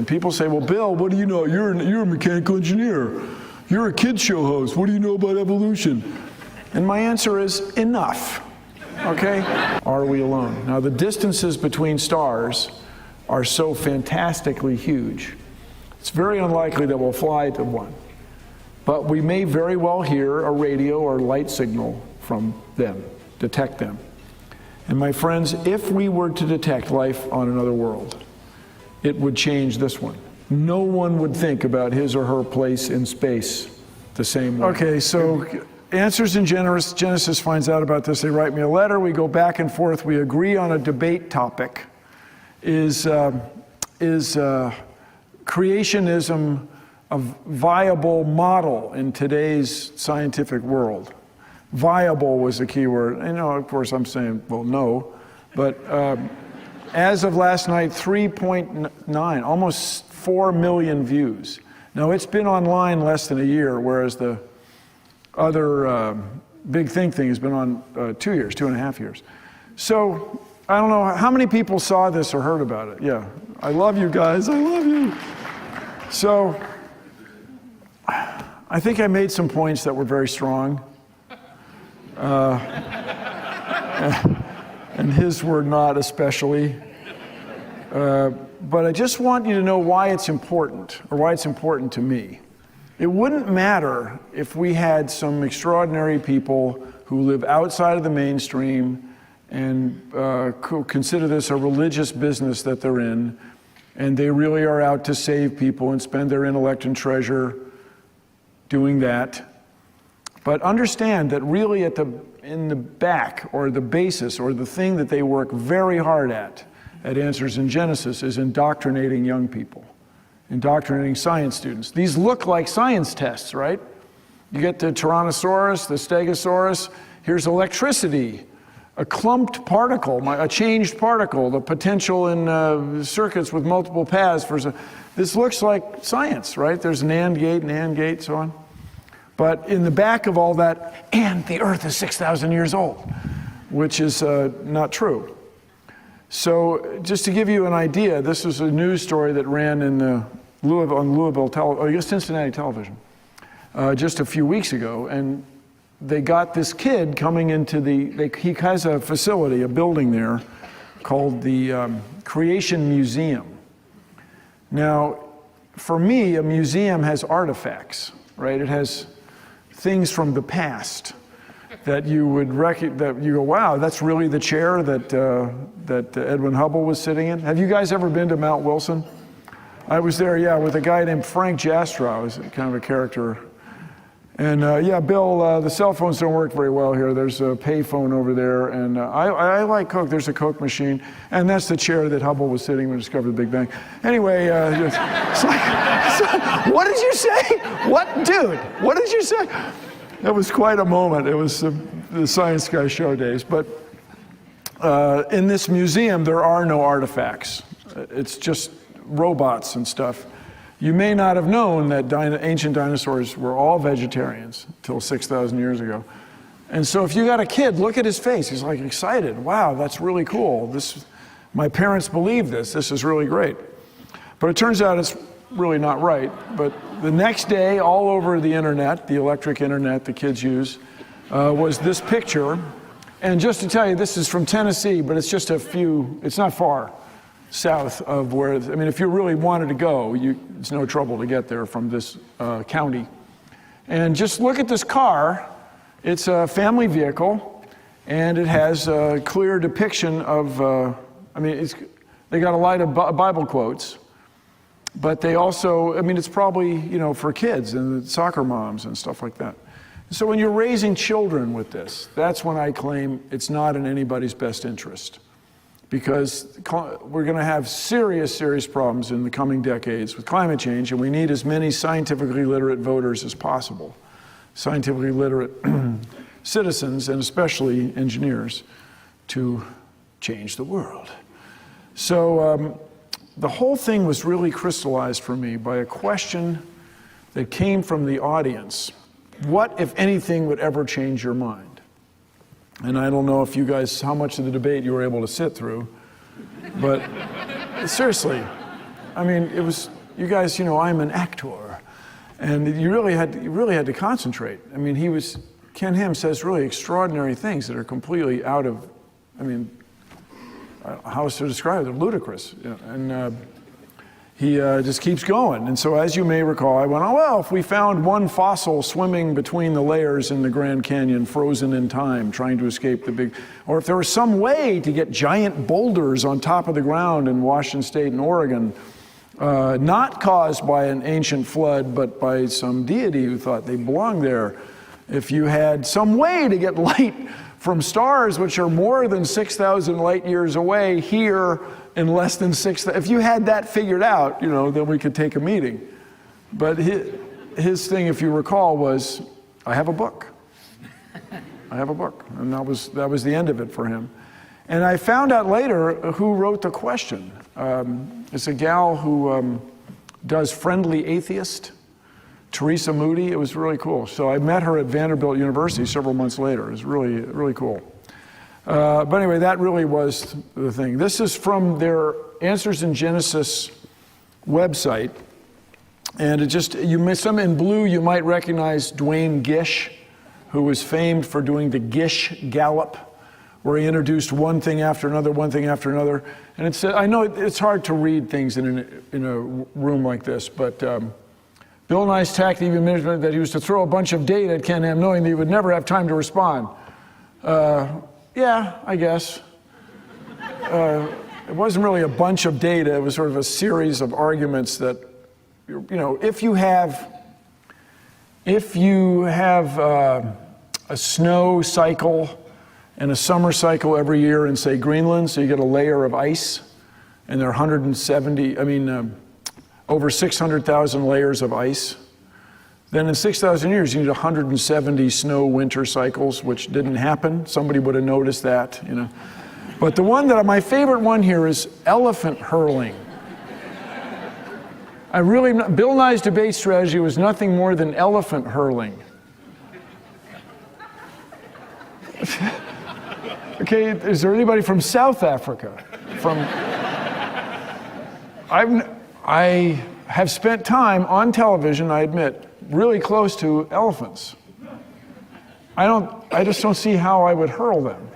And people say, well, Bill, what do you know? You're a mechanical engineer. You're a kids show host. What do you know about evolution? And my answer is enough, okay? Are we alone? Now, the distances between stars are so fantastically huge. It's very unlikely that we'll fly to one. But we may very well hear a radio or light signal from them, detect them. And my friends, if we were to detect life on another world, it would change this one. No one would think about his or her place in space the same way. Okay, so Answers in Genesis finds out about this. They write me a letter. We go back and forth. We agree on a debate topic. Is creationism a viable model in today's scientific world? Viable was the key word. I know, of course, I'm saying, well, no. But as of last night, 3.9, almost 4 million views. Now, it's been online less than a year, whereas the other big thing has been on 2 years, 2.5 years. So, I don't know, how many people saw this or heard about it? Yeah, I love you guys, I love you. So, I think I made some points that were very strong. And his were not especially. But I just want you to know why it's important, or why it's important to me. It wouldn't matter if we had some extraordinary people who live outside of the mainstream and consider this a religious business that they're in, and they really are out to save people and spend their intellect and treasure doing that. But understand that really in the back, or the basis, or the thing that they work very hard at Answers in Genesis, is indoctrinating young people, indoctrinating science students. These look like science tests, right? You get the Tyrannosaurus, the Stegosaurus, here's electricity, a clumped particle, a changed particle, the potential in circuits with multiple paths. This looks like science, right? There's an AND gate, so on. But in the back of all that, and the Earth is 6,000 years old, which is not true. So just to give you an idea, this was a news story that ran in Cincinnati television just a few weeks ago, and they got this kid coming into he has a facility, a building there called the Creation Museum. Now, for me, a museum has artifacts, right? It has things from the past that you would that you go, wow, that's really the chair that Edwin Hubble was sitting in. Have you guys ever been to Mount Wilson? I was there, yeah, with a guy named Frank Jastrow, who's kind of a character. And yeah, Bill, the cell phones don't work very well here. There's a payphone over there, and I like Coke. There's a Coke machine, and that's the chair that Hubble was sitting when he discovered the Big Bang. Anyway, it's like, what did you say? What, dude? What did you say? That was quite a moment. It was the Science Guy show days. But in this museum, there are no artifacts. It's just robots and stuff. You may not have known that ancient dinosaurs were all vegetarians until 6,000 years ago. And so if you got a kid, look at his face. He's like excited. Wow, that's really cool. My parents believe this. This is really great. But it turns out it's really not right. But the next day, all over the internet, the electric internet the kids use, was this picture. And just to tell you, this is from Tennessee, but it's just it's not far south of where, I mean, if you really wanted to go, it's no trouble to get there from this county. And just look at this car. It's a family vehicle, and it has a clear depiction of, they got a lot of Bible quotes, but they also, it's probably, for kids and soccer moms and stuff like that. So when you're raising children with this, that's when I claim it's not in anybody's best interest. Because we're going to have serious problems in the coming decades with climate change, and we need as many scientifically literate voters as possible. Scientifically literate citizens, and especially engineers, to change the world. So the whole thing was really crystallized for me by a question that came from the audience. What, if anything, would ever change your mind? And I don't know if you guys, how much of the debate you were able to sit through, but seriously, I mean, it was, you guys, you know, I'm an actor. And you really had to concentrate. I mean, Ken Ham says really extraordinary things that are completely out of, I mean, how else to describe it? They're ludicrous. You know, and he just keeps going. And so as you may recall, I went, oh, well, if we found one fossil swimming between the layers in the Grand Canyon, frozen in time, trying to escape the big, or if there was some way to get giant boulders on top of the ground in Washington State and Oregon, not caused by an ancient flood, but by some deity who thought they belonged there. If you had some way to get light from stars which are more than 6,000 light years away here in less than 6,000, if you had that figured out, you know, then we could take a meeting. But his thing, if you recall, was, I have a book. I have a book. And that was the end of it for him. And I found out later who wrote the question. It's a gal who does Friendly Atheist, Teresa Moody. It was really cool. So I met her at Vanderbilt University several months later. It was really, really cool. But anyway, that really was the thing. This is from their Answers in Genesis website. And it just, some in blue, you might recognize Duane Gish, who was famed for doing the Gish Gallop, where he introduced one thing after another, one thing after another. And it's, I know it's hard to read things in a room like this, but Bill Nye's tactic even admitted that he was to throw a bunch of data at Ken Ham, knowing that he would never have time to respond. Yeah, I guess. It wasn't really a bunch of data. It was sort of a series of arguments that, you know, if you have a snow cycle and a summer cycle every year in, say, Greenland, so you get a layer of ice, and there are over 600,000 layers of ice. Then in 6,000 years, you need 170 snow winter cycles, which didn't happen. Somebody would have noticed that, you know. But the one that, my favorite one here is elephant hurling. Bill Nye's debate strategy was nothing more than elephant hurling. Okay, is there anybody from South Africa? I have spent time on television, I admit, really close to elephants. I just don't see how I would hurl them.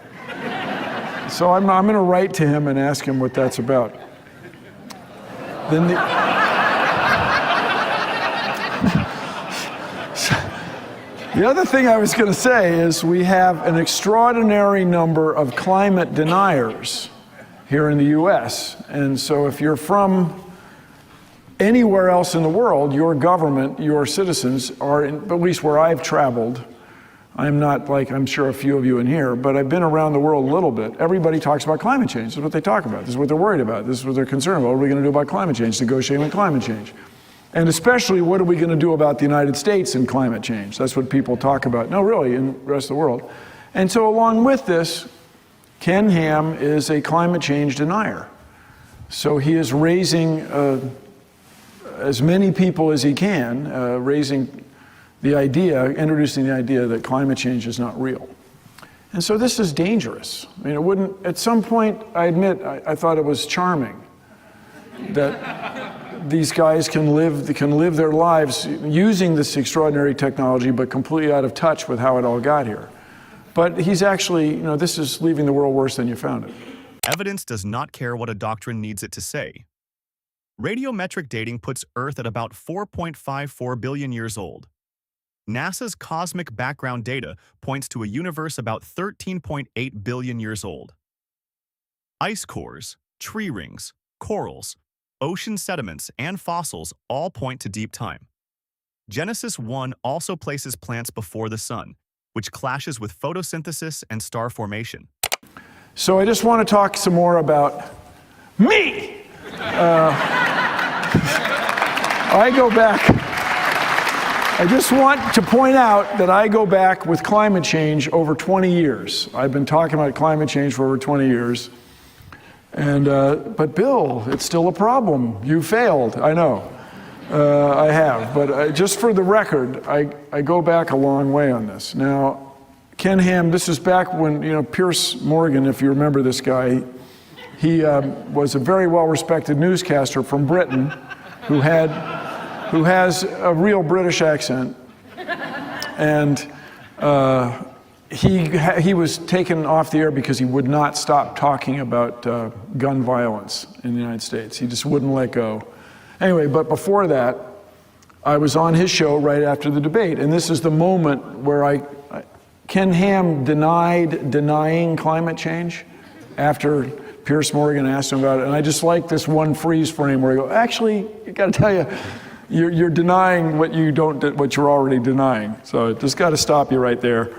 So I'm going to write to him and ask him what that's about. Then the other thing I was going to say is we have an extraordinary number of climate deniers here in the US. And so if you're from anywhere else in the world, your government, your citizens are, at least where I've traveled, I'm not like, I'm sure a few of you in here, but I've been around the world a little bit. Everybody talks about climate change. This is what they talk about. This is what they're worried about. This is what they're concerned about. What are we going to do about climate change? Negotiating with climate change. And especially, what are we going to do about the United States and climate change? That's what people talk about. No, really, in the rest of the world. And so along with this, Ken Ham is a climate change denier. So he is raising as many people as he can, raising the idea, introducing the idea that climate change is not real. And so this is dangerous. I mean, it wouldn't, at some point, I admit, I thought it was charming that these guys can live their lives using this extraordinary technology, but completely out of touch with how it all got here. But he's actually, you know, this is leaving the world worse than you found it. Evidence does not care what a doctrine needs it to say. Radiometric dating puts Earth at about 4.54 billion years old. NASA's cosmic background data points to a universe about 13.8 billion years old. Ice cores, tree rings, corals, ocean sediments, and fossils all point to deep time. Genesis 1 also places plants before the sun, which clashes with photosynthesis and star formation. So I just want to talk some more about me. I go back. I just want to point out that I go back with climate change over 20 years. I've been talking about climate change for over 20 years. And, but Bill, it's still a problem. You failed. I know. I have. But just for the record, I go back a long way on this. Now, Ken Ham, this is back when, you know, Pierce Morgan, if you remember this guy, He was a very well-respected newscaster from Britain who has a real British accent. And he was taken off the air because he would not stop talking about gun violence in the United States. He just wouldn't let go. Anyway, but before that, I was on his show right after the debate, and this is the moment where Ken Ham denying climate change after Pierce Morgan asked him about it, and I just like this one freeze frame where he goes, actually, I got to tell you, you're denying what you're already denying. So it just got to stop you right there.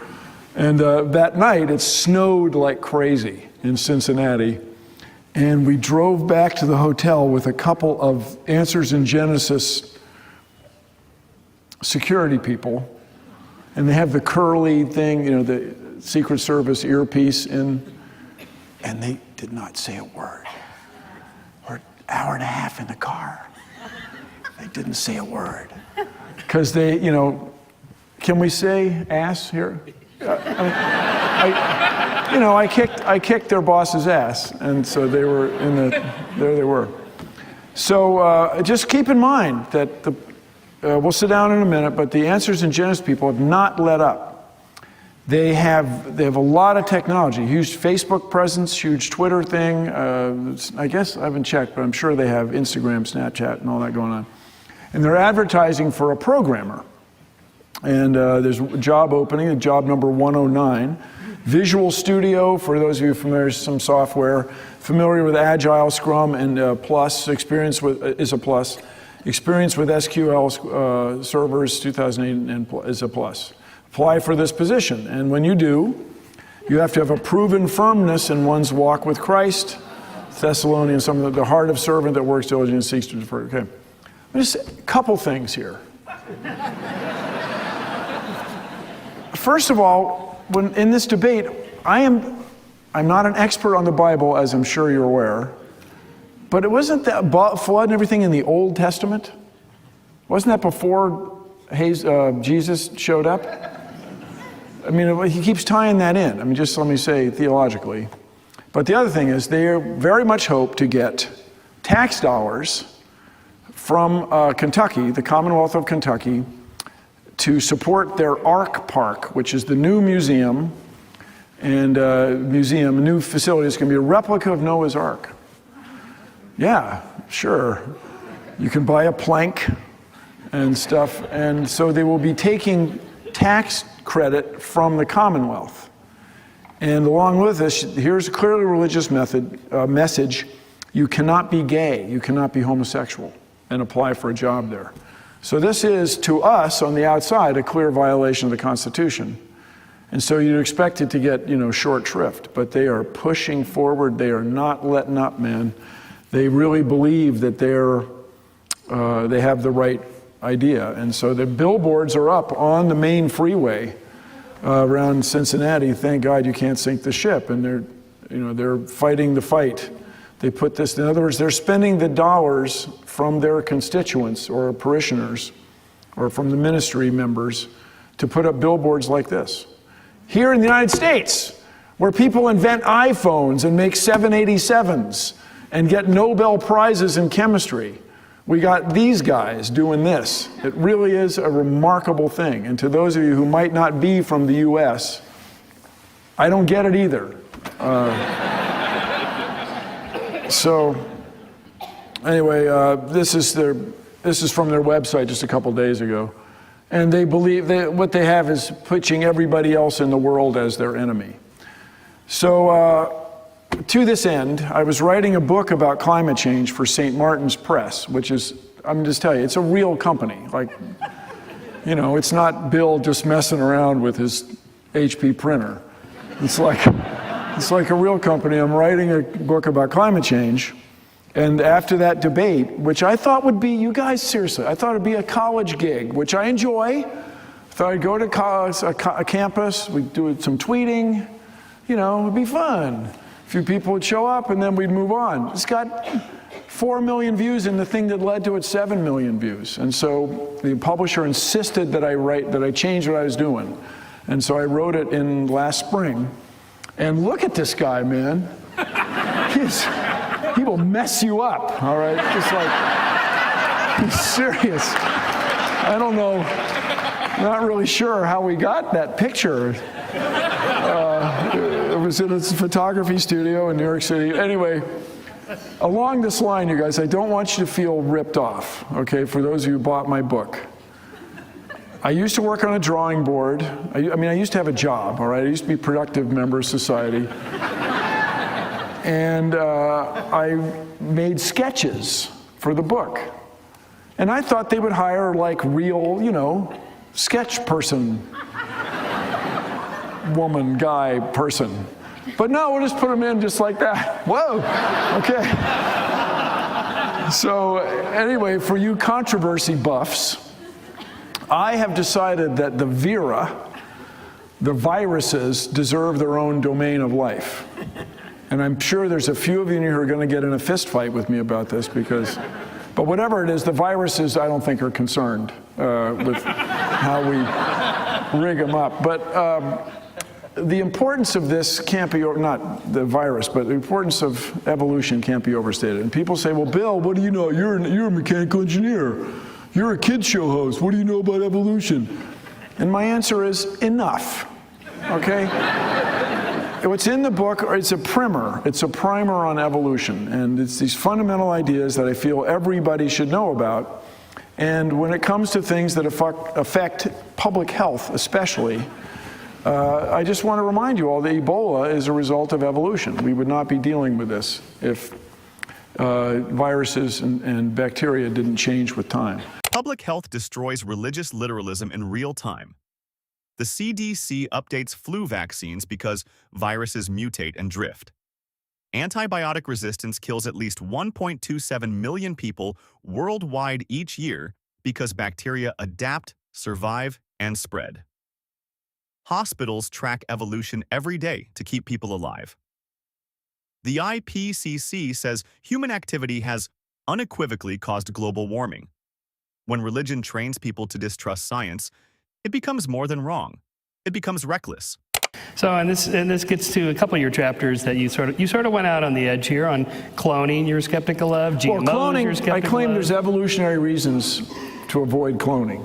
And that night, it snowed like crazy in Cincinnati, and we drove back to the hotel with a couple of Answers in Genesis security people, and they have the curly thing, the Secret Service earpiece in, and they did not say a word. We're an hour and a half in the car. They didn't say a word. Because they, can we say ass here? I kicked their boss's ass, and so they were there they were. So just keep in mind that we'll sit down in a minute, but the Answers in Genesis people have not let up. They have a lot of technology, huge Facebook presence, huge Twitter thing. I guess I haven't checked, but I'm sure they have Instagram, Snapchat, and all that going on. And they're advertising for a programmer. And there's a job opening, job number 109. Visual Studio, for those of you familiar with some software, familiar with Agile, Scrum, and Plus, experience with SQL servers 2008 and is a plus. Apply for this position, and when you do, you have to have a proven firmness in one's walk with Christ. Thessalonians, the heart of servant that works diligently and seeks to defer. Okay, just a couple things here. First of all, when in this debate, I'm not an expert on the Bible, as I'm sure you're aware, but it wasn't that flood and everything in the Old Testament? Wasn't that before Jesus showed up? I mean, he keeps tying that in. I mean, just let me say theologically. But the other thing is they very much hope to get tax dollars from Kentucky, the Commonwealth of Kentucky, to support their Ark Park, which is the new museum, and a new facility. It's going to be a replica of Noah's Ark. Yeah, sure. You can buy a plank and stuff, and so they will be taking tax credit from the Commonwealth. And along with this, here's a clearly religious message. You cannot be gay, you cannot be homosexual, and apply for a job there. So this is, to us on the outside, a clear violation of the Constitution. And so you'd expect it to get, short shrift, but they are pushing forward. They are not letting up, man. They really believe that they have the right idea. And so the billboards are up on the main freeway around Cincinnati. Thank God you can't sink the ship. And they're fighting the fight. They put this, in other words, they're spending the dollars from their constituents or parishioners or from the ministry members to put up billboards like this. Here in the United States, where people invent iPhones and make 787s and get Nobel Prizes in chemistry, we got these guys doing this. It really is a remarkable thing. And to those of you who might not be from the U.S., I don't get it either. So anyway, this is from their website just a couple days ago. And they believe what they have is pitching everybody else in the world as their enemy. So to this end, I was writing a book about climate change for St. Martin's Press, which is, I'm just telling you, it's a real company. Like, it's not Bill just messing around with his HP printer. It's like a real company. I'm writing a book about climate change. And after that debate, which I thought would be, you guys, seriously, I thought it'd be a college gig, which I enjoy. I thought I'd go to college, a campus, we'd do some tweeting, it'd be fun. A few people would show up and then we'd move on. It's got 4 million views, and the thing that led to it, 7 million views. And so the publisher insisted that I change what I was doing. And so I wrote it in last spring. And look at this guy, man. he will mess you up, all right? Just like, he's serious. I don't know, not really sure how we got that picture. It was in his photography studio in New York City. Anyway, along this line, you guys, I don't want you to feel ripped off, okay, for those of you who bought my book. I used to work on a drawing board. I used to have a job, all right? I used to be a productive member of society. And I made sketches for the book. And I thought they would hire like real, sketch person, woman, guy, person. But no, we'll just put them in just like that. Whoa, okay. So anyway, for you controversy buffs, I have decided that the viruses deserve their own domain of life. And I'm sure there's a few of you in here who are going to get in a fist fight with me about this but whatever it is, the viruses I don't think are concerned with how we rig them up. But the importance of this can't be, not the virus, but the importance of evolution can't be overstated. And people say, well, Bill, what do you know? You're a mechanical engineer. You're a kids show host. What do you know about evolution? And my answer is enough, okay? What's in the book, it's a primer. It's a primer on evolution. And it's these fundamental ideas that I feel everybody should know about. And when it comes to things that affect public health especially, I just want to remind you all that Ebola is a result of evolution. We would not be dealing with this if viruses and bacteria didn't change with time. Public health destroys religious literalism in real time. The CDC updates flu vaccines because viruses mutate and drift. Antibiotic resistance kills at least 1.27 million people worldwide each year because bacteria adapt, survive, and spread. Hospitals track evolution every day to keep people alive. The IPCC says human activity has unequivocally caused global warming. When religion trains people to distrust science, it becomes more than wrong. It becomes reckless. So, and this gets to a couple of your chapters that you sort of went out on the edge here on cloning. You're skeptical of GMOs. Well, cloning, you're skeptical I claim of. there's evolutionary reasons to avoid cloning,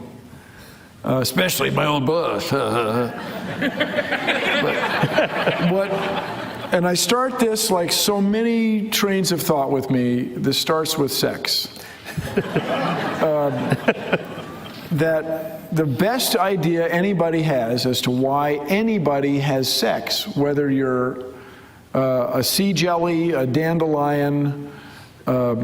especially my own boss. And I start this like so many trains of thought with me. This starts with sex. That the best idea anybody has as to why anybody has sex, whether you're a sea jelly, a dandelion, a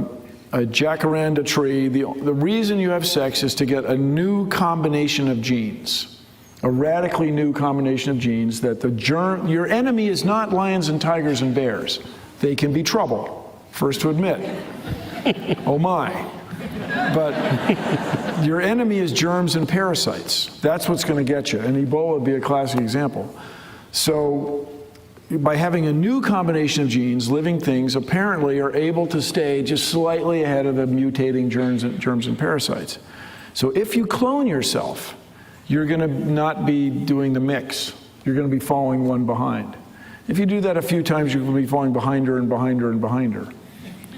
jacaranda tree, the reason you have sex is to get a new combination of genes, a radically new combination of genes that your enemy is not lions and tigers and bears. They can be trouble, first to admit. Oh my. But your enemy is germs and parasites. That's what's going to get you. And Ebola would be a classic example. So by having a new combination of genes, living things apparently are able to stay just slightly ahead of the mutating germs and parasites. So if you clone yourself, you're going to not be doing the mix. You're going to be falling one behind. If you do that a few times, you're going to be falling behind her and behind her and behind her.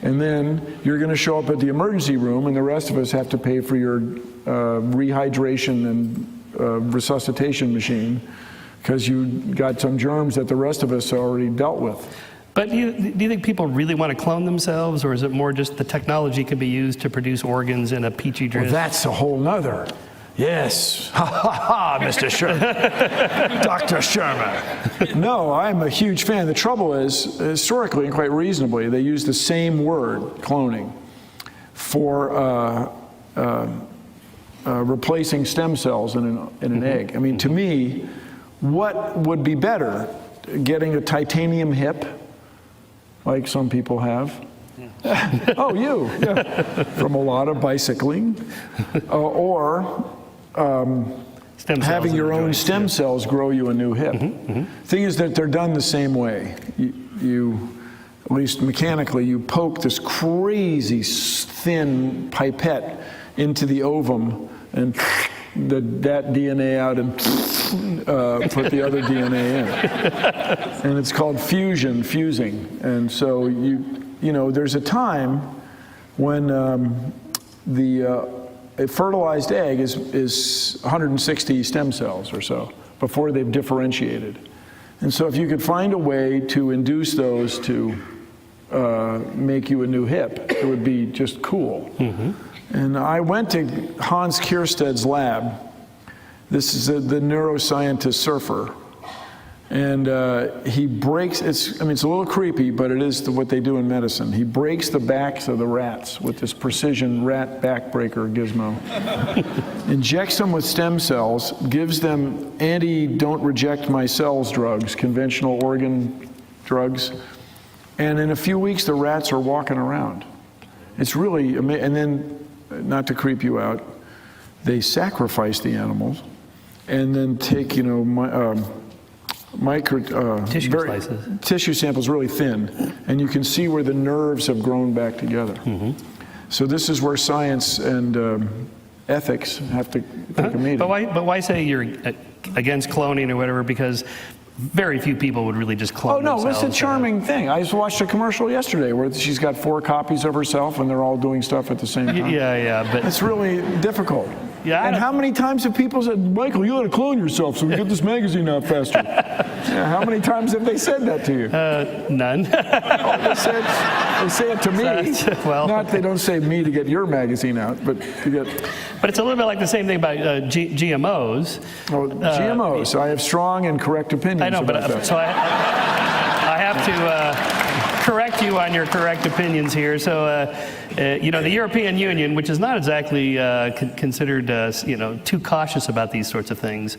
And then you're going to show up at the emergency room, and the rest of us have to pay for your rehydration and resuscitation machine because you got some germs that the rest of us already dealt with. But do you think people really want to clone themselves, or is it more just the technology can be used to produce organs in a petri dish? Well, that's a whole nother. Yes. Ha ha ha, Mr. Sherman. Dr. Sherman. No, I'm a huge fan. The trouble is, historically and quite reasonably, they use the same word, cloning, for replacing stem cells in an egg. I mean, to me, what would be better? Getting a titanium hip, like some people have? Oh, you. Yeah. From a lot of bicycling. Or having your own stem cells grow you a new hip. Thing is that they're done the same way. You, at least mechanically, you poke this crazy thin pipette into the ovum and that DNA out and put the other DNA in. And it's called fusing. And so you know, there's a time when a fertilized egg is 160 stem cells or so before they've differentiated. And so if you could find a way to induce those to make you a new hip, it would be just cool. And I went to Hans Kiersted's lab. This is the neuroscientist surfer. And he breaks, I mean, it's a little creepy, but it is what they do in medicine. He breaks the backs of the rats with this precision rat backbreaker gizmo. Injects them with stem cells, gives them don't reject my cells drugs, conventional organ drugs. And in a few weeks, the rats are walking around. It's really amazing. And then, not to creep you out, they sacrifice the animals and then take, you know, tissue samples really thin, and you can see where the nerves have grown back together. So this is where science and ethics have to take a meeting. But why say you're against cloning or whatever? Because very few people would really just clone themselves. Oh, no, it's a charming thing. I just watched a commercial yesterday where she's got 4 copies of herself and they're all doing stuff at the same time. Yeah, but it's really difficult. Yeah, and how many times have people said, Michael, you ought to clone yourself so we get this magazine out faster? Yeah, how many times have they said that to you? None. They say it to me. Well, not they don't say me to get your magazine out, but to get... But it's a little bit like the same thing about GMOs. Oh, GMOs. I have strong and correct opinions. I know, about that. So I have to correct you on your correct opinions here. So, you know, the European Union, which is not exactly considered, you know, too cautious about these sorts of things,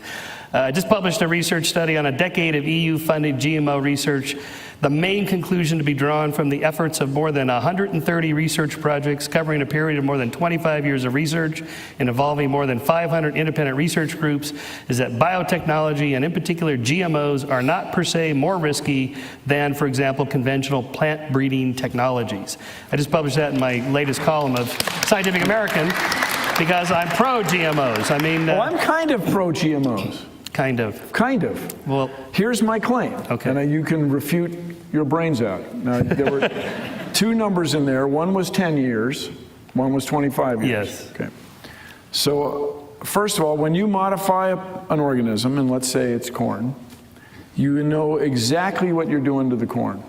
just published a research study on a decade of EU-funded GMO research. The main conclusion to be drawn from the efforts of more than 130 research projects covering a period of more than 25 years of research and involving more than 500 independent research groups is that biotechnology, and in particular GMOs, are not per se more risky than, for example, conventional plant breeding technologies. I just published that in my latest column of Scientific American because I'm pro-GMOs. I mean... I'm kind of pro-GMOs. Kind of. Kind of. Well, here's my claim. Okay. And you can refute your brains out. Now, there were 2 numbers in there. One was 10 years. One was 25 years. Yes. Okay. So, first of all, when you modify an organism, and let's say it's corn, you know exactly what you're doing to the corn.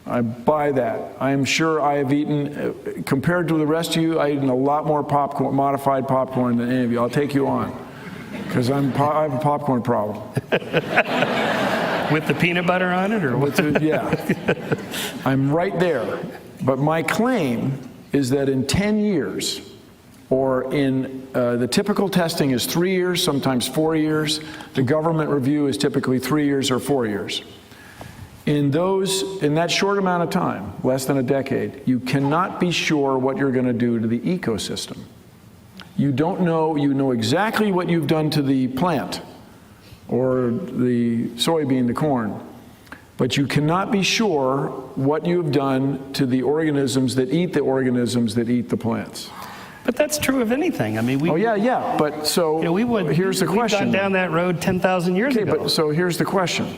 I buy that. I am sure I have eaten, compared to the rest of you, I've eaten a lot more popcorn, modified popcorn than any of you. I'll take you on. Because I have a popcorn problem. With the peanut butter on it, or what? Yeah. I'm right there. But my claim is that in 10 years, or in the typical testing is 3 years, sometimes 4 years. The government review is typically 3 years or 4 years. In that short amount of time, less than a decade, you cannot be sure what you're going to do to the ecosystem. You don't know, you know exactly what you've done to the plant, or the soybean, the corn, but you cannot be sure what you've done to the organisms that eat the plants. But that's true of anything. I mean, but so, you know, here's the question. We've gone down that road 10,000 years ago. But so here's the question.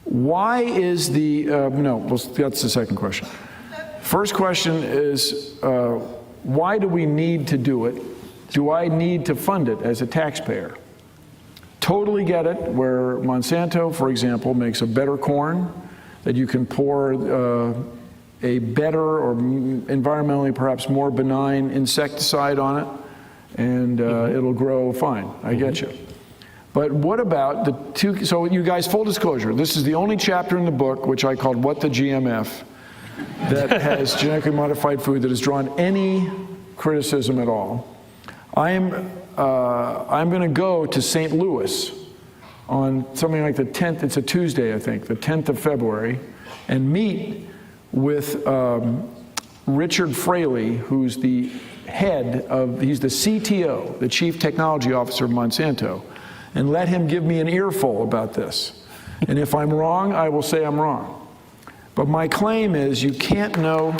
Why is that's the second question. First question is, why do we need to do it? Do I need to fund it as a taxpayer? Totally get it, where Monsanto, for example, makes a better corn, that you can pour a better or environmentally perhaps more benign insecticide on it, and it'll grow fine. I get you. But what about the two? So you guys, full disclosure, this is the only chapter in the book, which I called What the GMF, that has genetically modified food that has drawn any criticism at all. I'm going to go to St. Louis on something like the 10th, it's a Tuesday, I think, the 10th of February, and meet with Richard Fraley, who's the he's the CTO, the Chief Technology Officer of Monsanto, and let him give me an earful about this. And if I'm wrong, I will say I'm wrong. But my claim is you can't know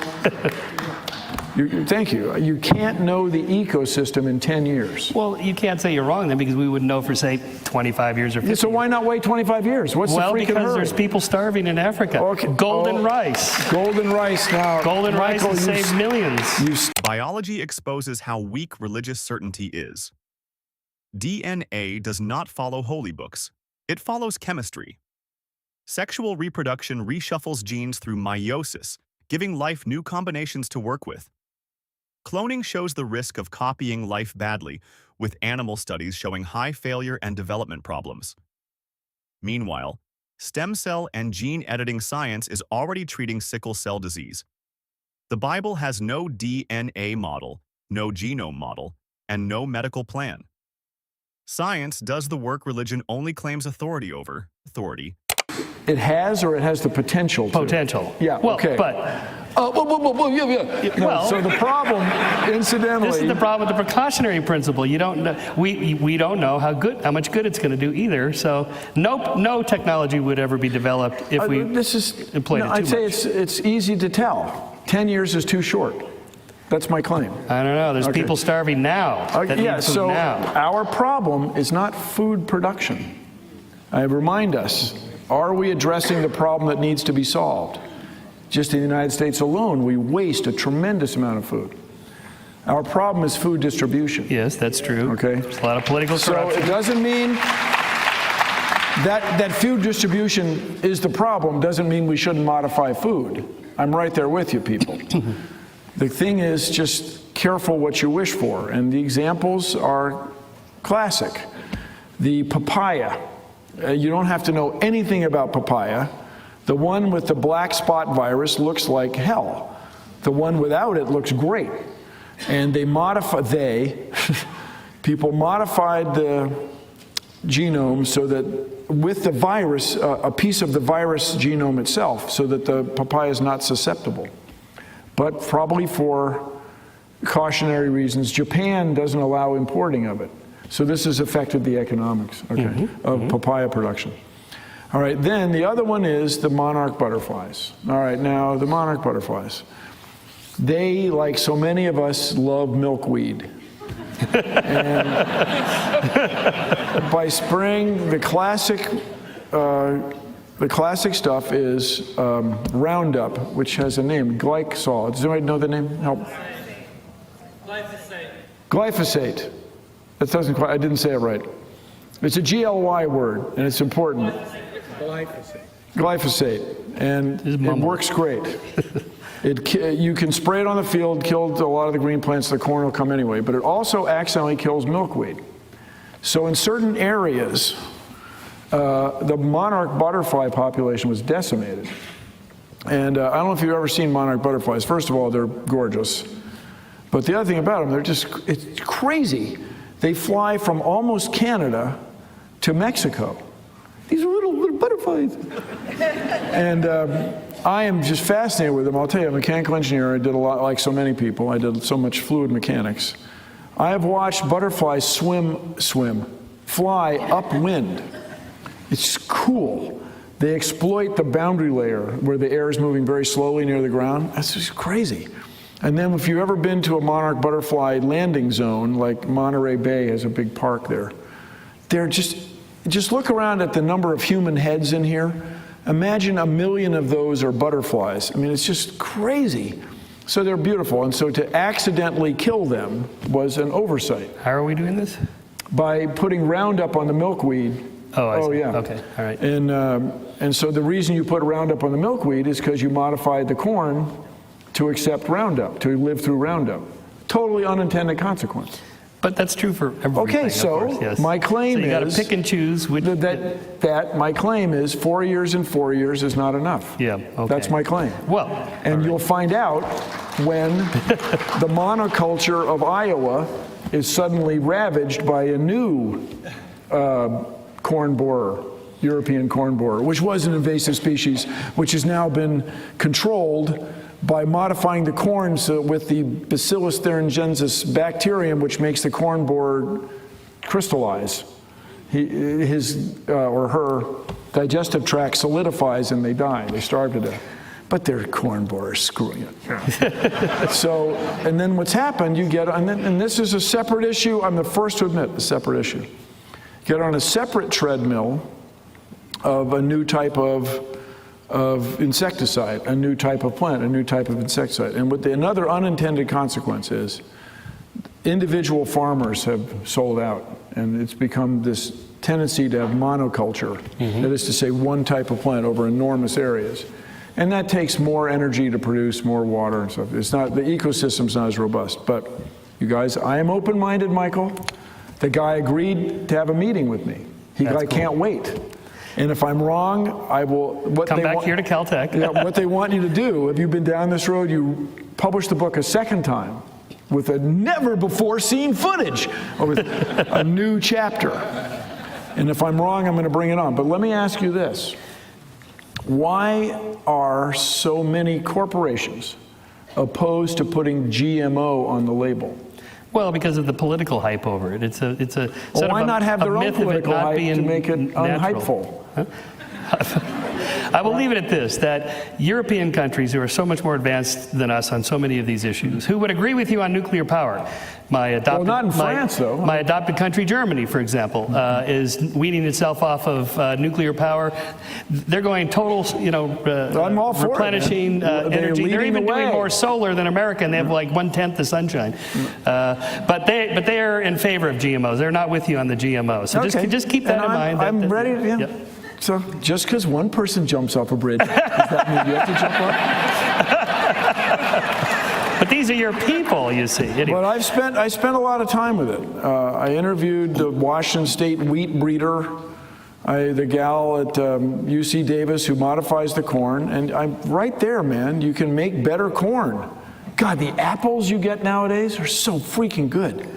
Thank you. You can't know the ecosystem in 10 years. Well, you can't say you're wrong then, because we would know for, say, 25 years or 50 So why not wait 25 years? What's the freaking hurry? Well, because there's people starving in Africa. Okay. Golden rice. Golden rice now. Golden rice Michael, has saved millions. Biology exposes how weak religious certainty is. DNA does not follow holy books. It follows chemistry. Sexual reproduction reshuffles genes through meiosis, giving life new combinations to work with. Cloning shows the risk of copying life badly, with animal studies showing high failure and development problems. Meanwhile, stem cell and gene editing science is already treating sickle cell disease. The Bible has no DNA model, no genome model, and no medical plan. Science does the work religion only claims authority over. It has, or it has the potential to? Potential. Yeah, well, okay. But No, so the problem, incidentally... this is the problem with the precautionary principle. You don't know, we don't know how much good it's going to do either. So no technology would ever be developed if we employed it too much. I'd say it's easy to tell. 10 years is too short. That's my claim. I don't know. There's people starving now. So now. Our problem is not food production. I remind us, are we addressing the problem that needs to be solved? Just in the United States alone, we waste a tremendous amount of food. Our problem is food distribution. Yes, that's true. Okay. There's a lot of political corruption. So it doesn't mean that food distribution is the problem, doesn't mean we shouldn't modify food. I'm right there with you, people. The thing is, just careful what you wish for, and the examples are classic. The papaya. You don't have to know anything about papaya. The one with the black spot virus looks like hell. The one without it looks great. And people modified the genome so that with the virus, a piece of the virus genome itself, so that the papaya is not susceptible. But probably for cautionary reasons, Japan doesn't allow importing of it. So this has affected the economics, of papaya production. All right, then the other one is the monarch butterflies. All right, now the monarch butterflies. They, like so many of us, love milkweed. And by spring, the classic stuff is Roundup, which has a name, glycol. Does anybody know the name? Help. Glyphosate. Glyphosate. That doesn't quite, I didn't say it right. It's a GLY word, and it's important. Glyphosate. And it works great. You can spray it on the field, kills a lot of the green plants, the corn will come anyway, but it also accidentally kills milkweed. So in certain areas, the monarch butterfly population was decimated. And I don't know if you've ever seen monarch butterflies. First of all, they're gorgeous. But the other thing about them, it's crazy. They fly from almost Canada to Mexico. These are little butterflies. And I am just fascinated with them. I'll tell you, I'm a mechanical engineer. I did a lot, like so many people. I did so much fluid mechanics. I have watched butterflies fly upwind. It's cool. They exploit the boundary layer where the air is moving very slowly near the ground. That's just crazy. And then if you've ever been to a monarch butterfly landing zone, like Monterey Bay has a big park there, they're just look around at the number of human heads in here. Imagine 1 million of those are butterflies. I mean, it's just crazy. So they're beautiful. And so to accidentally kill them was an oversight. How are we doing this? By putting Roundup on the milkweed. Oh, I see. Yeah. Okay, all right. And so the reason you put Roundup on the milkweed is because you modified the corn to accept Roundup, to live through Roundup. Totally unintended consequence. But that's true for everything. Okay, so of course, yes. my claim so you got to is pick and choose which. My claim is 4 years and 4 years is not enough. Yeah, okay. That's my claim. Well, and you'll find out when the monoculture of Iowa is suddenly ravaged by a new corn borer, European corn borer, which was an invasive species, which has now been controlled by modifying the corn with the Bacillus thuringiensis bacterium, which makes the corn borer crystallize. His or her digestive tract solidifies and they die. They starve to death. but their corn borer is screwing it. So, and then what's happened, you get, and this is a separate issue, I'm the first to admit, a separate issue. Get on a separate treadmill of a new type of insecticide, a new type of plant, a new type of insecticide. And another unintended consequence is individual farmers have sold out, and it's become this tendency to have monoculture, that is to say one type of plant over enormous areas. And that takes more energy to produce, more water and stuff. It's not, the ecosystem's not as robust. But you guys, I am open-minded, Michael. The guy agreed to have a meeting with me. I can't wait. And if I'm wrong, I will... Come back here to Caltech. Yeah, what they want you to do, if you've been down this road, you publish the book a second time with a never-before-seen footage, or with a new chapter. And if I'm wrong, I'm going to bring it on. But let me ask you this. Why are so many corporations opposed to putting GMO on the label? Well, because of the political hype over it. It's a Well, why not have their own political hype to make it natural. unhypeful? Huh? I will leave it at this, that European countries who are so much more advanced than us on so many of these issues, who would agree with you on nuclear power. Not in France, though. My adopted country, Germany, for example, is weaning itself off of nuclear power. They're going total, I'm all for replenishing energy. They're even doing more solar than America, and they have like 1/10 the sunshine. But they are in favor of GMOs. They're not with you on the GMOs. So just keep that in mind. I'm ready to... Yeah. Yep. So just because one person jumps off a bridge, does that mean you have to jump off? But these are your people, you see. Anyway. But I spent a lot of time with it. I interviewed the Washington State wheat breeder, the gal at UC Davis who modifies the corn, and I'm right there, man. You can make better corn. God, the apples you get nowadays are so freaking good.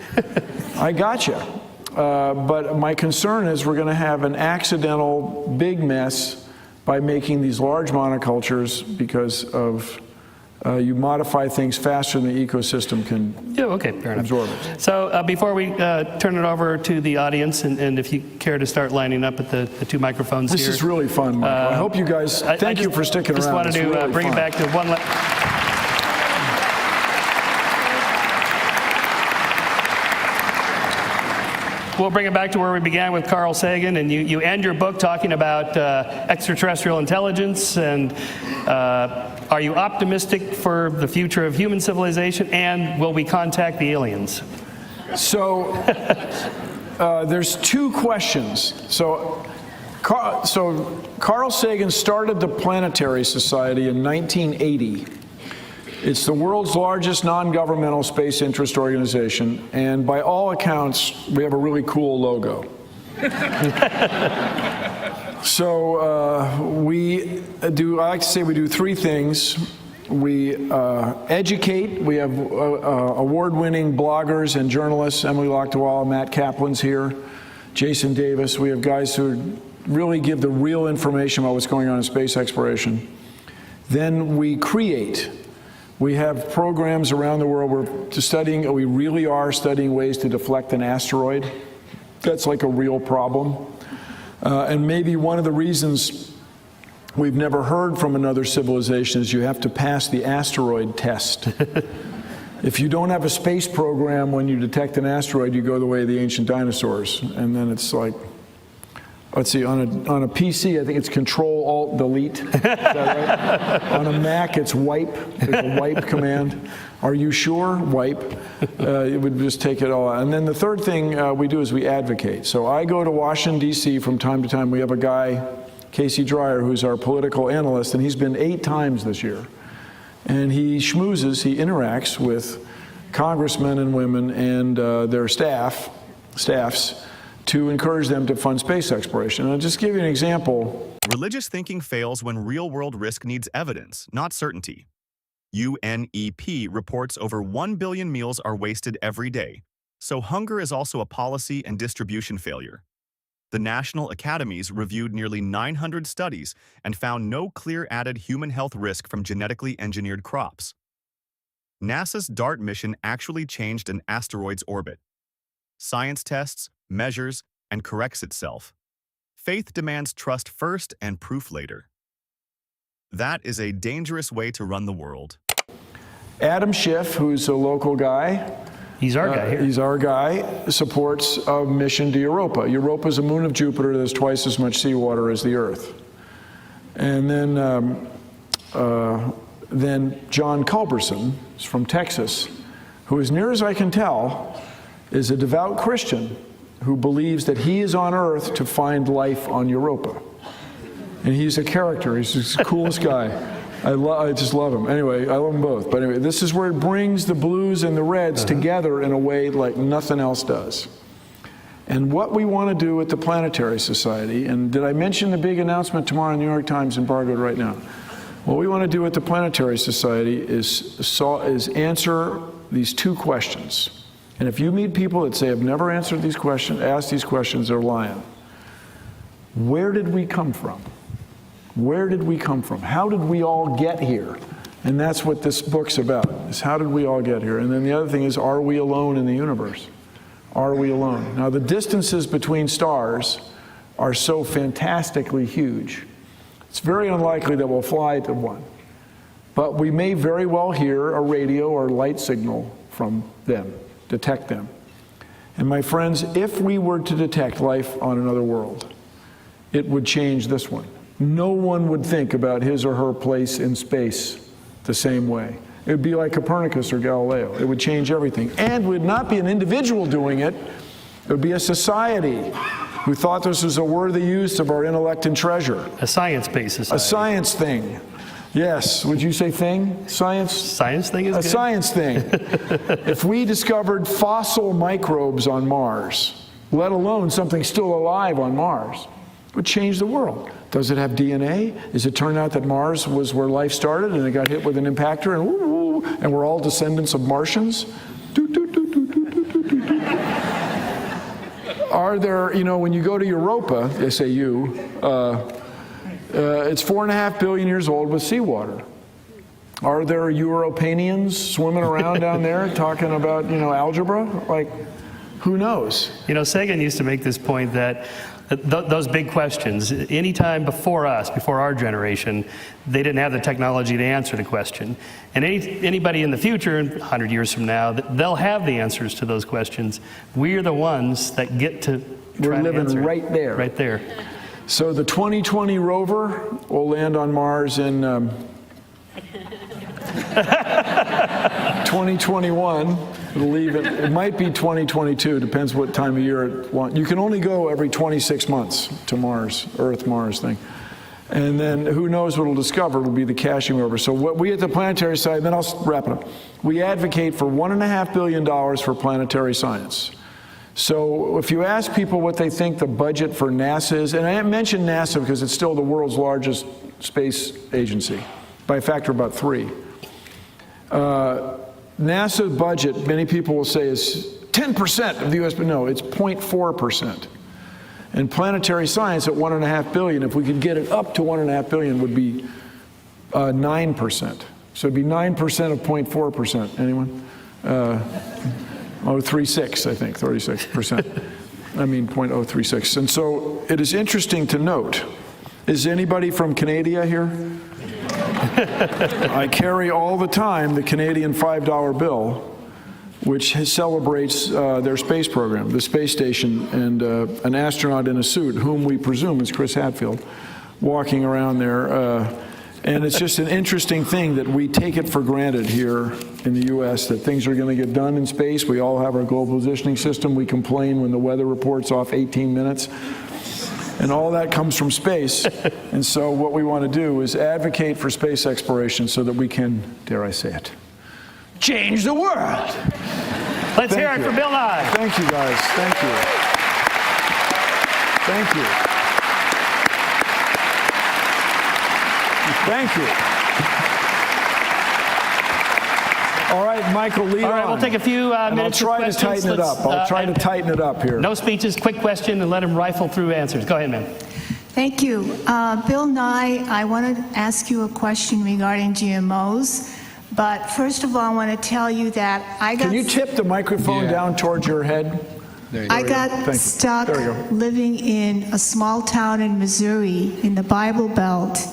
I gotcha. But my concern is we're going to have an accidental big mess by making these large monocultures because of you modify things faster than the ecosystem can fair absorb enough. it. So before we turn it over to the audience, and if you care to start lining up at the two microphones This here. This is really fun, Michael. I hope you guys, thank you for sticking around. I just wanted to really bring fun. it back to one We'll bring it back to where we began with Carl Sagan, and you end your book talking about extraterrestrial intelligence, and are you optimistic for the future of human civilization, and will we contact the aliens? So there's two questions. So Carl Sagan started the Planetary Society in 1980. It's the world's largest non-governmental space interest organization, and by all accounts, we have a really cool logo. So I like to say we do three things. We educate. We have award-winning bloggers and journalists. Emily Lochtewala, Matt Kaplan's here, Jason Davis. We have guys who really give the real information about what's going on in space exploration. Then we create. We have programs around the world we really are studying ways to deflect an asteroid. That's like a real problem. And maybe one of the reasons we've never heard from another civilization is you have to pass the asteroid test. If you don't have a space program when you detect an asteroid, you go the way of the ancient dinosaurs. And then it's like, let's see, on a PC, I think it's Control-Alt-Delete. Is that right? On a Mac, it's wipe. There's a wipe command. Are you sure? Wipe. It would just take it all out. And then the third thing we do is we advocate. So I go to Washington, D.C. from time to time. We have a guy, Casey Dreyer, who's our political analyst, and he's been 8 times this year. And he schmoozes, he interacts with congressmen and women and their staffs, to encourage them to fund space exploration. And I'll just give you an example. Religious thinking fails when real-world risk needs evidence, not certainty. UNEP reports over 1 billion meals are wasted every day, so hunger is also a policy and distribution failure. The National Academies reviewed nearly 900 studies and found no clear added human health risk from genetically engineered crops. NASA's DART mission actually changed an asteroid's orbit. Science tests, measures, and corrects itself. Faith demands trust first and proof later. That is a dangerous way to run the world. Adam Schiff, who's a local guy, He's our guy here. he's our guy, supports a mission to Europa. Europa is a moon of Jupiter that's twice as much seawater as the Earth. And then John Culberson is from Texas, who, as near as I can tell, is a devout Christian who believes that he is on Earth to find life on Europa. And he's a character. He's the coolest guy. I just love him. Anyway, I love them both. But anyway, this is where it brings the blues and the reds together in a way like nothing else does. And what we want to do with the Planetary Society, and did I mention the big announcement tomorrow in the New York Times, embargoed right now? What we want to do with the Planetary Society is answer these two questions. And if you meet people that say, I've never answered these questions, asked these questions, they're lying. Where did we come from? Where did we come from? How did we all get here? And that's what this book's about, is how did we all get here? And then the other thing is, are we alone in the universe? Are we alone? Now, the distances between stars are so fantastically huge. It's very unlikely that we'll fly to one. But we may very well hear a radio or light signal from them, detect them. And my friends, if we were to detect life on another world, it would change this one. No one would think about his or her place in space the same way. It would be like Copernicus or Galileo. It would change everything. And it would not be an individual doing it. It would be a society who thought this was a worthy use of our intellect and treasure. A science-based society. A science thing. Yes. Would you say thing? Science? Science thing is a good. Science thing. If we discovered fossil microbes on Mars, let alone something still alive on Mars, it would change the world. Does it have DNA? Is it turned out that Mars was where life started and it got hit with an impactor and we're all descendants of Martians? Are there, you know, when you go to Europa, they say it's 4.5 billion years old with seawater. Are there Europanians swimming around down there talking about, you know, algebra? Like, who knows? You know, Sagan used to make this point that those big questions, anytime before us, before our generation, they didn't have the technology to answer the question. And anybody in the future, 100 years from now, they'll have the answers to those questions. We're the ones that get to We're try to living answer. right there. Right there. So the 2020 rover will land on Mars in 2021. It'll leave it might be 2022, depends what time of year it wants. You can only go every 26 months to Mars, Earth-Mars thing. And then who knows what it'll discover. It'll be the caching rover. So what we at the Planetary Society, then I'll wrap it up. We advocate for $1.5 billion for planetary science. So if you ask people what they think the budget for NASA is, and I mention NASA because it's still the world's largest space agency, by a factor of about 3. NASA budget, many people will say, is 10% of the US, but no, it's 0.4%. And planetary science at $1.5 billion, if we could get it up to $1.5 billion, would be 9%. So it'd be 9% of 0.4%. Anyone? 0.36, I think, 36%. I mean 0.036. And so it is interesting to note, is anybody from Canada here? I carry all the time the Canadian $5 bill, which celebrates their space program, the space station, and an astronaut in a suit, whom we presume is Chris Hadfield, walking around there. And it's just an interesting thing that we take it for granted here in the U.S. that things are going to get done in space. We all have our global positioning system. We complain when the weather report's off 18 minutes. And all that comes from space. And so what we want to do is advocate for space exploration so that we can, dare I say it, change the world. Let's hear it for Bill Nye. Thank you, guys. Thank you. Thank you. Thank you. All right, Michael, lead on. All right, we'll take a few and minutes I'll try for to questions. tighten it up. I'll try to tighten it up here. No speeches, quick question, and let him rifle through answers. Go ahead, ma'am. Thank you. Bill Nye, I want to ask you a question regarding GMOs. But first of all, I want to tell you that I got... Can you tip the microphone down towards your head? I got stuck living in a small town in Missouri in the Bible Belt.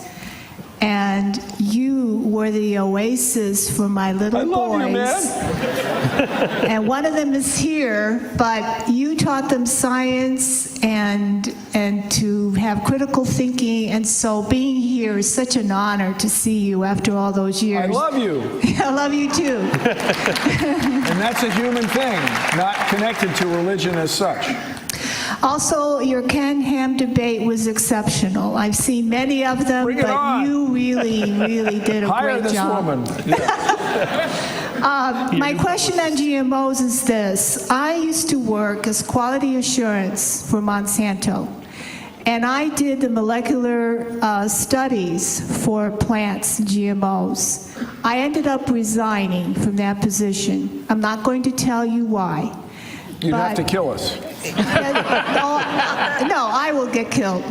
and you were the oasis for my little boys. I love you, man. And one of them is here, but you taught them science and to have critical thinking, and so being here is such an honor to see you after all those years. I love you. I love you too. And that's a human thing, not connected to religion as such. Also, your Ken Ham debate was exceptional. I've seen many of them, Bring it but on. you really did a Hire great this job. woman. Yeah. My question on GMOs is this. I used to work as quality assurance for Monsanto, and I did the molecular studies for plants, GMOs. I ended up resigning from that position. I'm not going to tell you why. You'd have to kill us. No, I will get killed.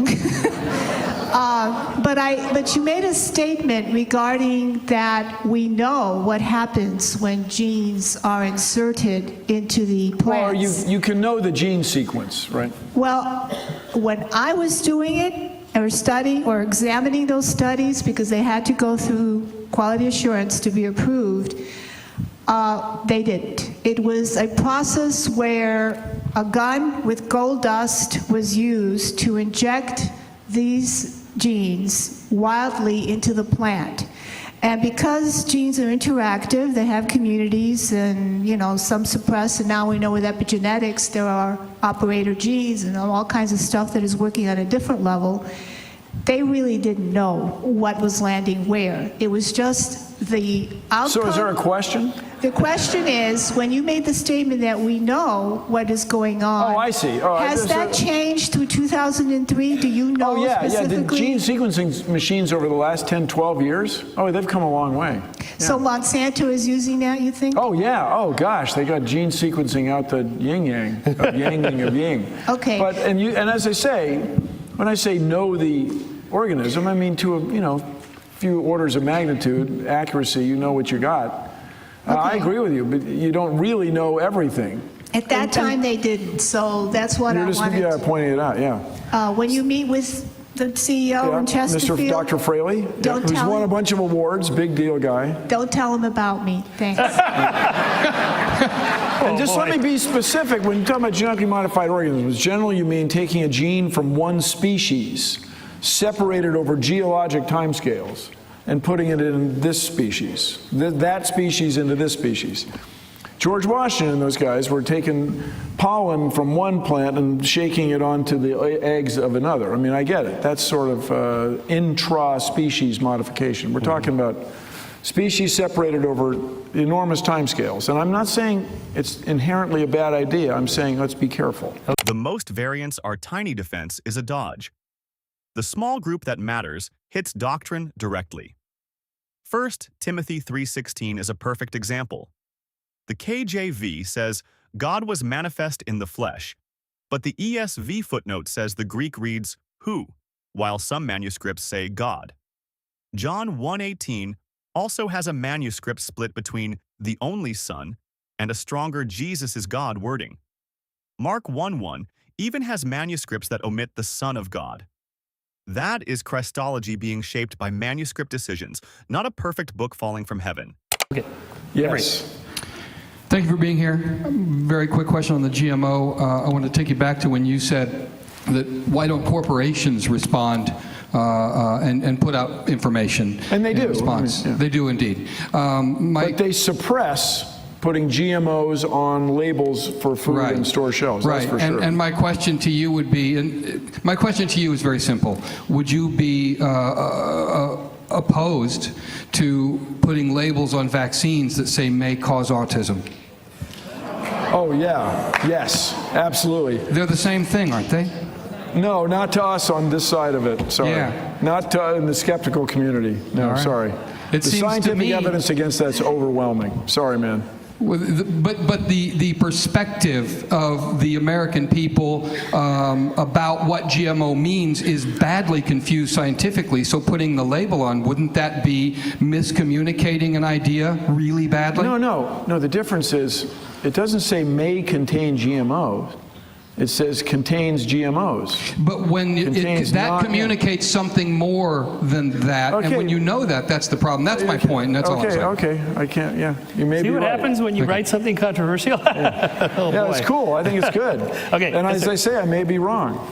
But you made a statement regarding that we know what happens when genes are inserted into the plants. Well, you can know the gene sequence, right? Well, when I was doing it, or studying or examining those studies, because they had to go through quality assurance to be approved, they didn't. It was a process where a gun with gold dust was used to inject these genes wildly into the plant. And because genes are interactive, they have communities, and some suppress, and now we know with epigenetics there are operator genes and all kinds of stuff that is working on a different level. They really didn't know what was landing where. It was just the outcome. So is there a question? The question is, when you made the statement that we know what is going on. Oh, I see. Oh, has that changed through 2003? Do you know specifically? The gene sequencing machines over the last 10, 12 years, they've come a long way. So Monsanto is using that, you think? Oh, yeah. Oh, gosh, they got gene sequencing out the yin-yang, of yang-yang of yin. Okay. But, and as I say, when I say know the organism, I mean to a, few orders of magnitude, accuracy, you know what you got. I agree with you, but you don't really know everything. At that time, they didn't, so that's what I wanted. You're just pointing it out, yeah. When you meet with the CEO in Chesterfield, Mr. Dr. Fraley, who's won a bunch of awards, big deal guy. Don't tell him about me, thanks. And just let me be specific, when you talk about genetically modified organisms, generally you mean taking a gene from one species, separated over geologic timescales, and putting it in this species, that species into this species. George Washington and those guys were taking pollen from one plant and shaking it onto the eggs of another. I mean, I get it. That's sort of intra-species modification. We're talking about species separated over enormous timescales. And I'm not saying it's inherently a bad idea. I'm saying let's be careful. The most variance our tiny defense is a dodge. The small group that matters hits doctrine directly. 1 Timothy 3:16 is a perfect example. The KJV says, God was manifest in the flesh, but the ESV footnote says the Greek reads, who, while some manuscripts say God. John 1:18 also has a manuscript split between the only Son and a stronger Jesus is God wording. Mark 1:1 even has manuscripts that omit the Son of God. That is Christology being shaped by manuscript decisions, not a perfect book falling from heaven. Okay. Yes. Thank you for being here. Very quick question on the GMO. I want to take you back to when you said that why don't corporations respond and put out information? And they do. In response. I mean, yeah. They do indeed. But they suppress putting GMOs on labels for food and store shelves. Right. That's for sure. And my question to you would be, and my question to you is very simple. Would you be opposed to putting labels on vaccines that say may cause autism? Oh, yeah. Yes. Absolutely. They're the same thing, aren't they? No, not to us on this side of it. Sorry. Yeah. Not to, in the skeptical community. No, right. sorry. It the seems to scientific me- evidence against that's overwhelming. Sorry, man. But the perspective of the American people about what GMO means is badly confused scientifically, so putting the label on, wouldn't that be miscommunicating an idea really badly? No. The difference is it doesn't say may contain GMOs. It says contains GMOs. But when Contains that not- communicates something more than that, and Okay. when you know that, that's the problem. That's my point, and that's all I'm saying. Okay, I can't, yeah, you may See be what right. happens when you write something controversial? Oh, Yeah, boy. it's cool, I think it's good. Okay, And yes, as sir. I say, I may be wrong.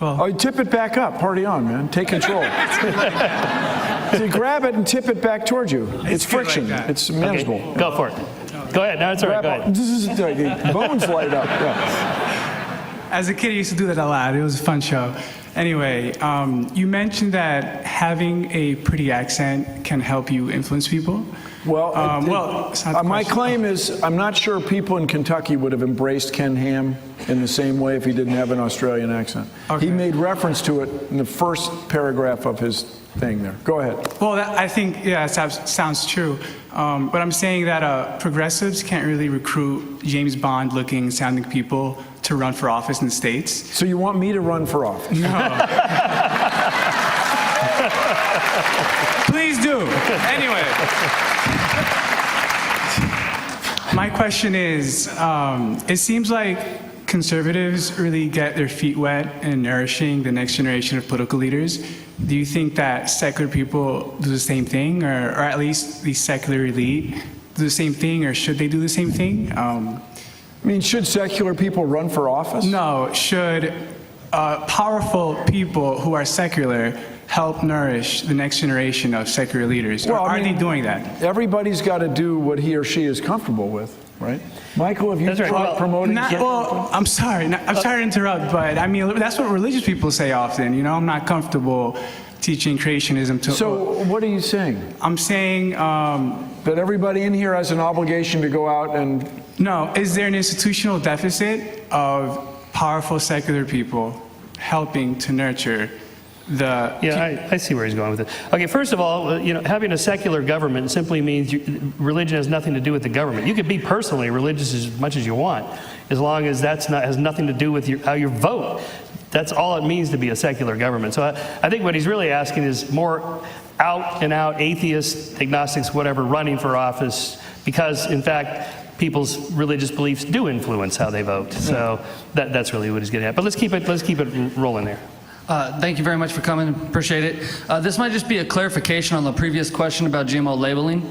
Oh, tip it back up, party on, man, take control. So grab it and tip it back towards you. It's good like friction, that. it's manageable. Okay, go for it. Go ahead. No, it's all right. Go ahead. This is the bones light up, yeah. As a kid, I used to do that a lot. It was a fun show. Anyway, you mentioned that having a pretty accent can help you influence people. Well, it's not the my question. claim is, I'm not sure people in Kentucky would have embraced Ken Ham in the same way if he didn't have an Australian accent. Okay. He made reference to it in the first paragraph of his thing there. Go ahead. Well, I think, yeah, that sounds true. But I'm saying that progressives can't really recruit James Bond-looking, sounding people to run for office in the States. So you want me to run for office? Please do. Anyway. My question is, it seems like conservatives really get their feet wet in nourishing the next generation of political leaders. Do you think that secular people do the same thing, or at least the secular elite do the same thing, or should they do the same thing? I mean, should secular people run for office? No, should powerful people who are secular help nourish the next generation of secular leaders? Well, or I are mean, they doing that? Everybody's got to do what he or she is comfortable with, right? Michael, have you That's right. tried Well, promoting? Well, I'm sorry. I'm sorry to interrupt, but I mean, that's what religious people say often. You know, I'm not comfortable teaching creationism to. So what are you saying? I'm saying, That everybody in here has an obligation to go out and... no, is there an institutional deficit of powerful secular people helping to nurture the... Yeah, I see where he's going with it. Okay, first of all, having a secular government simply means religion has nothing to do with the government. You could be personally religious as much as you want, as long as has nothing to do with how you vote. That's all it means to be a secular government. So I think what he's really asking is more out-and-out atheists, agnostics, whatever, running for office, because, in fact, people's religious beliefs do influence how they vote. So that's really what he's getting at. But let's keep it rolling there. Thank you very much for coming. Appreciate it. This might just be a clarification on the previous question about GMO labeling.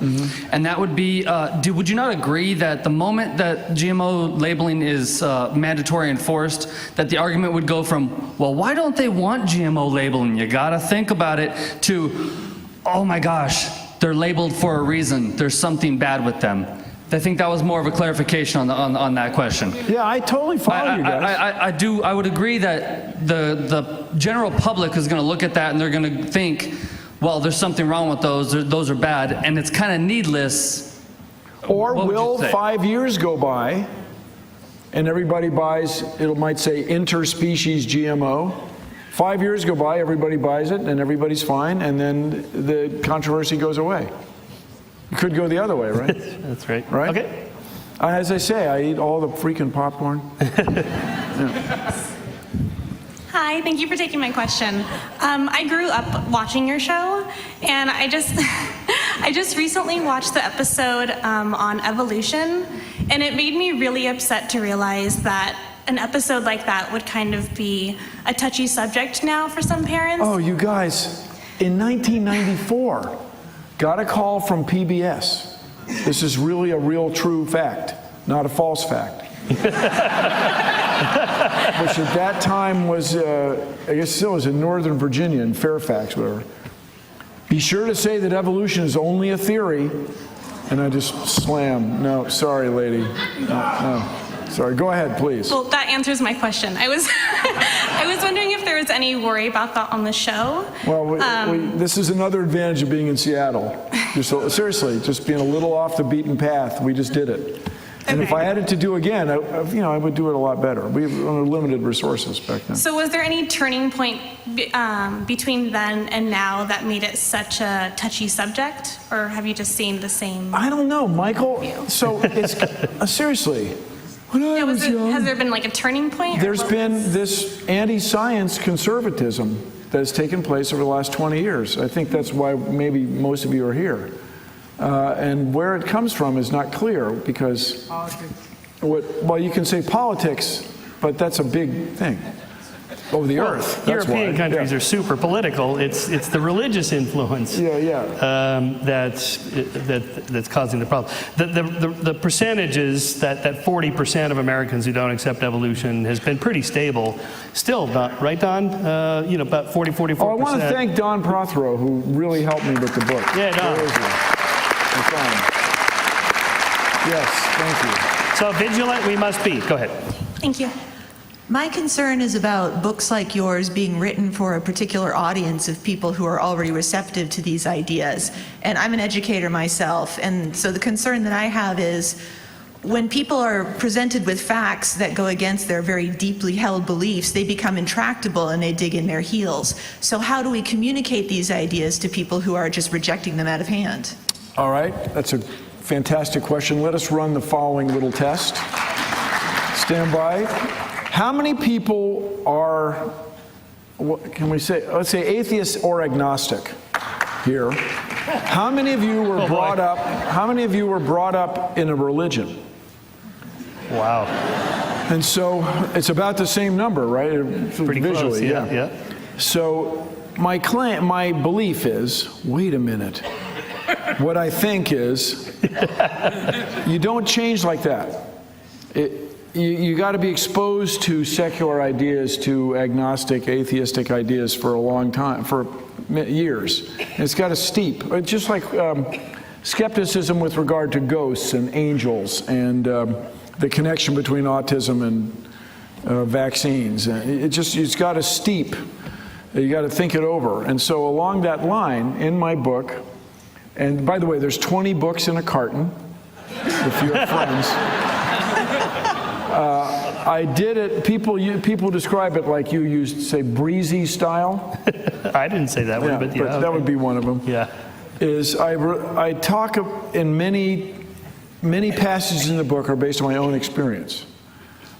And that would be, would you not agree that the moment that GMO labeling is mandatory and enforced, that the argument would go from, well, why don't they want GMO labeling? You got to think about it, to, oh my gosh, they're labeled for a reason. There's something bad with them. I think that was more of a clarification on that question. Yeah, I totally follow you guys. I would agree that the general public is going to look at that and they're going to think, well, there's something wrong with those are bad, and it's kind of needless. Or What would you will say? 5 years go by and everybody buys, it might say interspecies GMO. 5 years go by, everybody buys it and everybody's fine, and then the controversy goes away. It could go the other way, right? That's right. Right? Okay. As I say, I eat all the freaking popcorn. Hi, thank you for taking my question. I grew up watching your show, and I just recently watched the episode on evolution, and it made me really upset to realize that an episode like that would kind of be a touchy subject now for some parents. Oh, you guys, in 1994, got a call from PBS. This is really a real true fact, not a false fact. Which at that time was, I guess still is in Northern Virginia, in Fairfax, whatever. Be sure to say that evolution is only a theory. And I just slammed. No, sorry, lady. No. Sorry, go ahead, please. Well, that answers my question. I was wondering if there was any worry about that on the show. Well, this is another advantage of being in Seattle. Seriously, just being a little off the beaten path. We just did it. And if I had it to do again, I would do it a lot better. We had limited resources back then. So was there any turning point between then and now that made it such a touchy subject? Or have you just seen the same? I don't know, Michael. So it's seriously. When I was young, has there been like a turning point? there's been this anti-science conservatism that has taken place over the last 20 years. I think that's why maybe most of you are here. And where it comes from is not clear because Well, you can say politics, but that's a big thing. Oh, the earth. That's European why. countries Yeah. are super political. It's the religious influence that's causing the problem. The percentages that 40% of Americans who don't accept evolution has been pretty stable. Still, right, Don? About 44%. Oh, I want to thank Don Prothero, who really helped me with the book. Yeah, Don. Where is he? It's on. Yes, thank you. So vigilant we must be. Go ahead. Thank you. My concern is about books like yours being written for a particular audience of people who are already receptive to these ideas. And I'm an educator myself, and so the concern that I have is when people are presented with facts that go against their very deeply held beliefs, they become intractable and they dig in their heels. So how do we communicate these ideas to people who are just rejecting them out of hand? All right, that's a fantastic question. Let us run the following little test. Stand by. How many people are, what can we say, let's say atheist or agnostic here? How many of you were brought up, in a religion? Wow. And so it's about the same number, right? Pretty Visually, close, yeah. So my belief is, wait a minute. What I think is, you don't change like that. You got to be exposed to secular ideas, to agnostic, atheistic ideas for a long time, for years. And it's got to steep. It's just like skepticism with regard to ghosts and angels and the connection between autism and vaccines. It's got to steep. You got to think it over. And so along that line, in my book, and by the way, there's 20 books in a carton, if you have friends. I did it, people describe it like you used, say, breezy style. I didn't say that one, but yeah. That would be one of them. Yeah. Is I talk in many passages in the book are based on my own experience.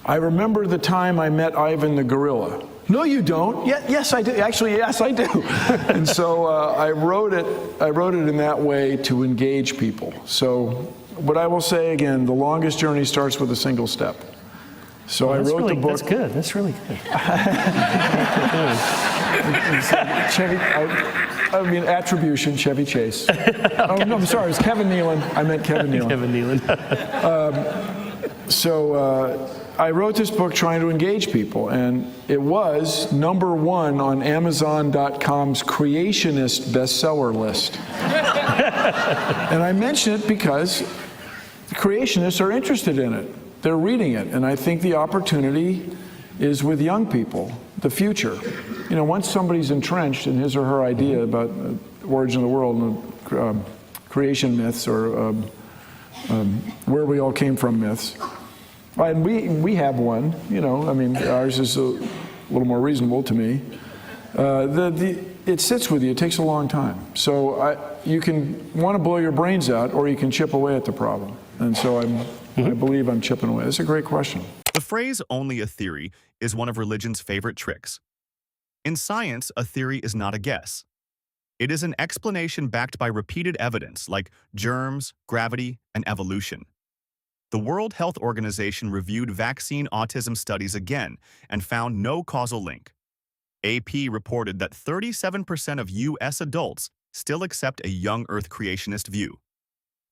I remember the time I met Ivan the gorilla. No, you don't. Yes, I do. Actually, yes, I do. And so I wrote it in that way to engage people. So what I will say again, the longest journey starts with a single step. So I wrote the book. That's good. That's really good. Chevy, attribution, Chevy Chase. Oh, no, I'm sorry, it was Kevin Nealon. I meant Kevin Nealon. Kevin Nealon. I wrote this book trying to engage people, and it was #1 on Amazon.com's Creationist bestseller list. And I mention it because creationists are interested in it. They're reading it, and I think the opportunity is with young people, the future. Once somebody's entrenched in his or her idea about the origin of the world and creation myths or where we all came from myths, and we have one, ours is a little more reasonable to me. It sits with you. It takes a long time. So you can want to blow your brains out, or you can chip away at the problem. And so I believe I'm chipping away. That's a great question. The phrase "only a theory" is one of religion's favorite tricks. In science, a theory is not a guess. It is an explanation backed by repeated evidence like germs, gravity, and evolution. The World Health Organization reviewed vaccine autism studies again and found no causal link. AP reported that 37% of U.S. adults still accept a young Earth creationist view.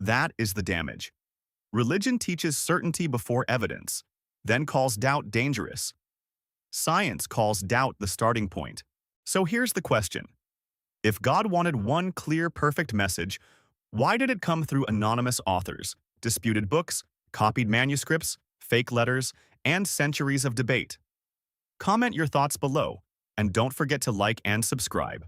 That is the damage. Religion teaches certainty before evidence, then calls doubt dangerous. Science calls doubt the starting point. So here's the question. If God wanted one clear, perfect message, why did it come through anonymous authors, disputed books, copied manuscripts, fake letters, and centuries of debate? Comment your thoughts below, and don't forget to like and subscribe.